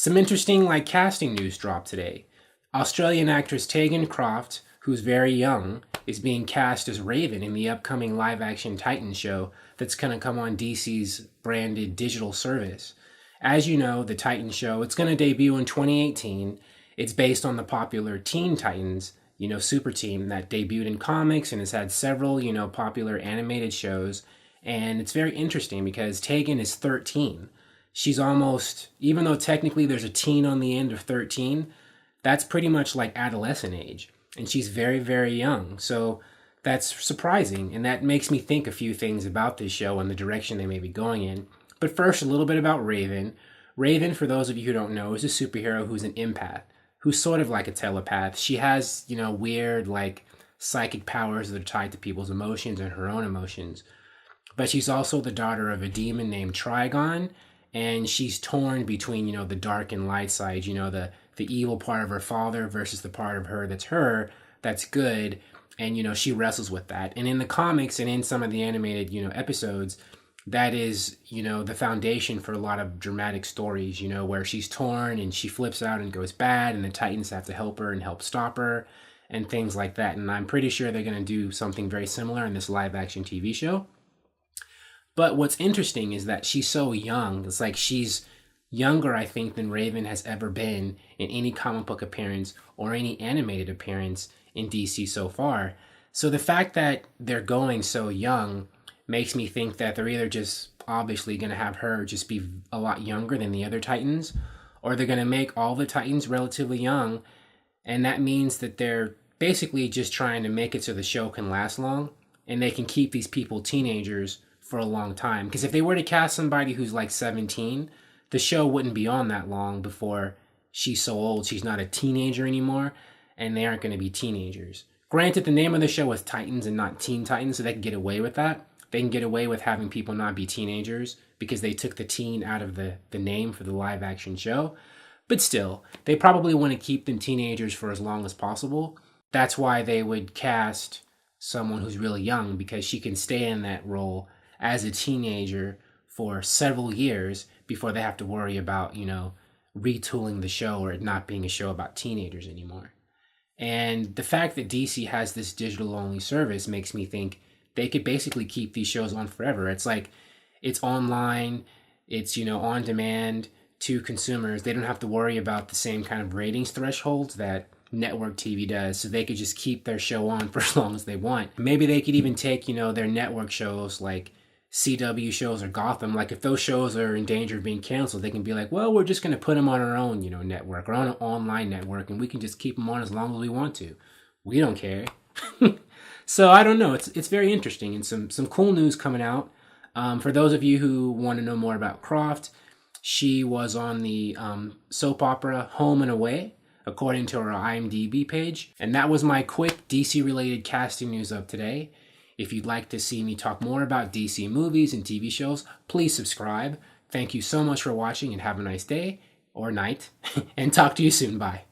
Some interesting casting news dropped today. Australian actress Teagan Croft, who's very young, is being cast as Raven in the upcoming live-action Titan show that's going to come on DC's branded digital service. As you know, the Titan show, it's going to debut in 2018. It's based on the popular Teen Titans, super team that debuted in comics and has had several, popular animated shows. And it's very interesting because Teagan is 13. She's almost, even though technically there's a teen on the end of 13, that's pretty much like adolescent age. And she's very, very young. So that's surprising. And that makes me think a few things about this show and the direction they may be going in. But first, a little bit about Raven. Raven, for those of you who don't know, is a superhero who's an empath, who's sort of like a telepath. She has, weird, psychic powers that are tied to people's emotions and her own emotions. But she's also the daughter of a demon named Trigon, and she's torn between, the dark and light side, the evil part of her father versus the part of her that's good. And, she wrestles with that. And in the comics and in some of the animated, episodes, that is, the foundation for a lot of dramatic stories, where she's torn and she flips out and goes bad and the Titans have to help her and help stop her and things like that. And I'm pretty sure they're going to do something very similar in this live action TV show. But what's interesting is that she's so young. It's like she's younger, I think, than Raven has ever been in any comic book appearance or any animated appearance in DC so far. So the fact that they're going so young makes me think that they're either just obviously going to have her just be a lot younger than the other Titans, or they're going to make all the Titans relatively young. And that means that they're basically just trying to make it so the show can last long and they can keep these people teenagers for a long time. Because if they were to cast somebody who's 17, the show wouldn't be on that long before she's so old she's not a teenager anymore, and they aren't going to be teenagers. Granted, the name of the show is Titans and not Teen Titans, so they can get away with that. They can get away with having people not be teenagers because they took the teen out of the name for the live action show. But still, they probably want to keep them teenagers for as long as possible. That's why they would cast someone who's really young, because she can stay in that role as a teenager for several years before they have to worry about, retooling the show or it not being a show about teenagers anymore. And the fact that DC has this digital-only service makes me think they could basically keep these shows on forever. It's like, it's online, it's, on demand to consumers. They don't have to worry about the same kind of ratings thresholds that network TV does, so they could just keep their show on for as long as they want. Maybe they could even take, their network shows like CW shows or Gotham, if those shows are in danger of being canceled, they can be like, well, we're just going to put them on our own, network or on an online network, and we can just keep them on as long as we want to. We don't care. So I don't know. It's very interesting and some cool news coming out. For those of you who want to know more about Croft, she was on the soap opera Home and Away, according to her IMDb page. And that was my quick DC-related casting news of today. If you'd like to see me talk more about DC movies and TV shows, please subscribe. Thank you so much for watching and have a nice day or night. And talk to you soon. Bye.